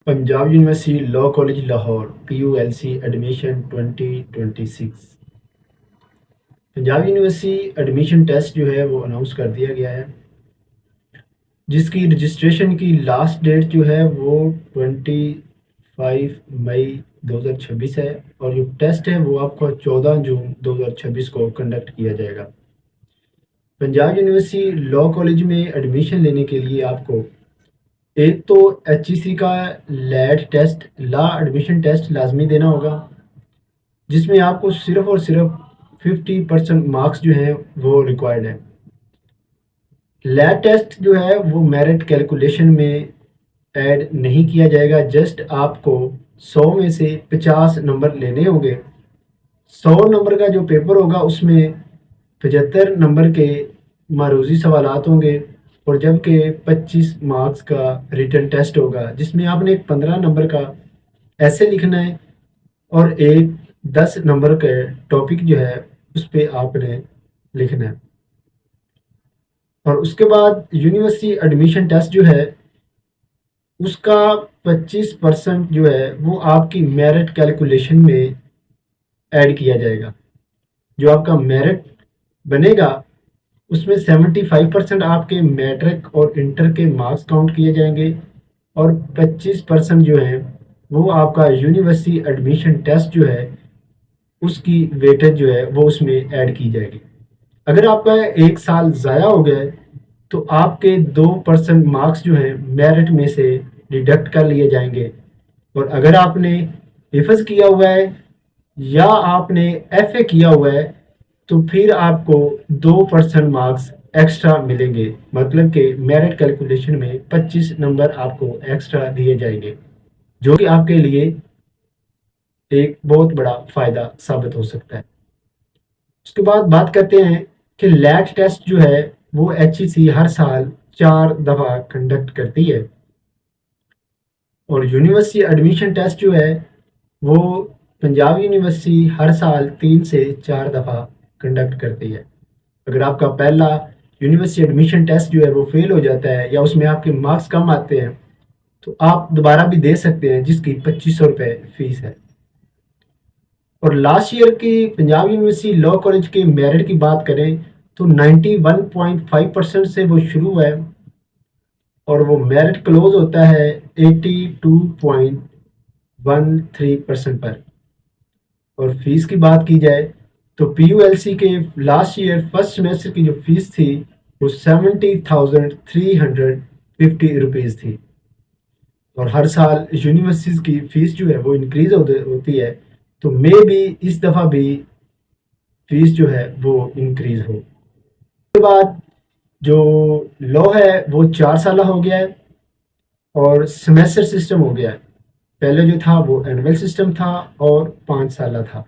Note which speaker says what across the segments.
Speaker 1: Punjab University Law College Lahore PULC admission 2026। Punjab University admission test जो है वो अनाउंस कर दिया गया है, जिसकी रजिस्ट्रेशन की लास्ट डेट जो है वो 25 मई 2026 है, और जो टेस्ट है वो आपको 14 जून 2026 को कंडक्ट किया जाएगा। पंजाब यूनिवर्सिटी लॉ कॉलेज में एडमिशन लेने के लिए आपको एक तो HEC का लैट टेस्ट, ला एडमिशन टेस्ट लाजमी देना होगा, जिसमें आपको सिर्फ और सिर्फ 50% मार्क्स जो हैं वो रिक्वायर्ड है। लैट टेस्ट जो है वो मेरिट कैलकुलेशन में ऐड नहीं किया जाएगा, जस्ट आपको 100 में से 50 नंबर लेने होंगे। 100 नंबर का जो पेपर होगा उसमें 75 नंबर के मारूजी सवालात होंगे, और जबकि 25 मार्क्स का रिटन टेस्ट होगा, जिसमें आपने एक 15 नंबर का ऐसे लिखना है और एक 10 नंबर का टॉपिक जो है उस पर आपने लिखना है। और उसके बाद यूनिवर्सिटी एडमिशन टेस्ट जो है उसका 25% जो है वो आपकी मेरिट कैलकुलेशन में ऐड किया जाएगा। जो आपका मेरिट बनेगा उसमें 75% आपके मैट्रिक और इंटर के मार्क्स काउंट किए जाएंगे, और 25% जो है वो आपका यूनिवर्सिटी एडमिशन टेस्ट जो है उसकी वेटेज जो है वो उसमें ऐड की जाएगी। अगर आपका एक साल ज़ाया हो गया है तो आपके 2% मार्क्स जो हैं मेरिट में से डिडक्ट कर लिए जाएंगे, और अगर आपने हिफज किया हुआ है या आपने FA किया हुआ है तो फिर आपको 2% मार्क्स एक्स्ट्रा मिलेंगे, मतलब कि मेरिट कैलकुलेशन में 25 नंबर आपको एक्स्ट्रा दिए जाएंगे, जो कि आपके लिए एक बहुत बड़ा फ़ायदा साबित हो सकता है। उसके बाद बात करते हैं कि लैट टेस्ट जो है वो HEC हर साल 4 दफ़ा कंडक्ट करती है, और यूनिवर्सिटी एडमिशन टेस्ट जो है वो पंजाब यूनिवर्सिटी हर साल 3 से 4 दफ़ा कंडक्ट करती है। अगर आपका पहला यूनिवर्सिटी एडमिशन टेस्ट जो है वो फेल हो जाता है या उसमें आपके मार्क्स कम आते हैं तो आप दोबारा भी दे सकते हैं, जिसकी 2500 रुपये फ़ीस है। और लास्ट ईयर की पंजाब यूनिवर्सिटी लॉ कॉलेज के मेरिट की बात करें तो 91.5% से वो शुरू है, और वो मेरिट क्लोज होता है 82.13% पर। और फीस की बात की जाए तो PULC के लास्ट ईयर फर्स्ट सेमेस्टर की जो फीस थी वो 70,350 रुपीज़ थी, और हर साल यूनिवर्सिटीज़ की फ़ीस जो है वो इंक्रीज़ होती है, तो मे भी इस दफ़ा भी फीस जो है वो इंक्रीज़ हो। उसके बाद जो लॉ है वो 4 साल हो गया है और सेमेस्टर सिस्टम हो गया है। पहले जो था वो एनुअल सिस्टम था और 5 साल था।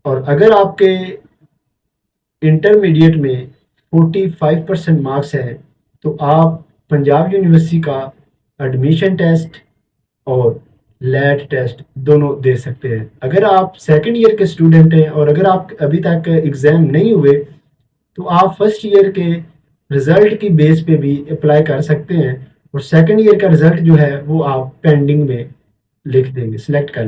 Speaker 1: और अगर आपके इंटरमीडिएट में 45% मार्क्स हैं तो आप पंजाब यूनिवर्सिटी का एडमिशन टेस्ट और लैट टेस्ट दोनों दे सकते हैं। अगर आप सेकंड ईयर के स्टूडेंट हैं और अगर आप अभी तक एग्ज़ाम नहीं हुए तो आप फर्स्ट ईयर के रिज़ल्ट की बेस पे भी अप्लाई कर सकते हैं, और सेकंड ईयर का रिज़ल्ट जो है वो आप पेंडिंग में लिख देंगे, सिलेक्ट कर लेंगे।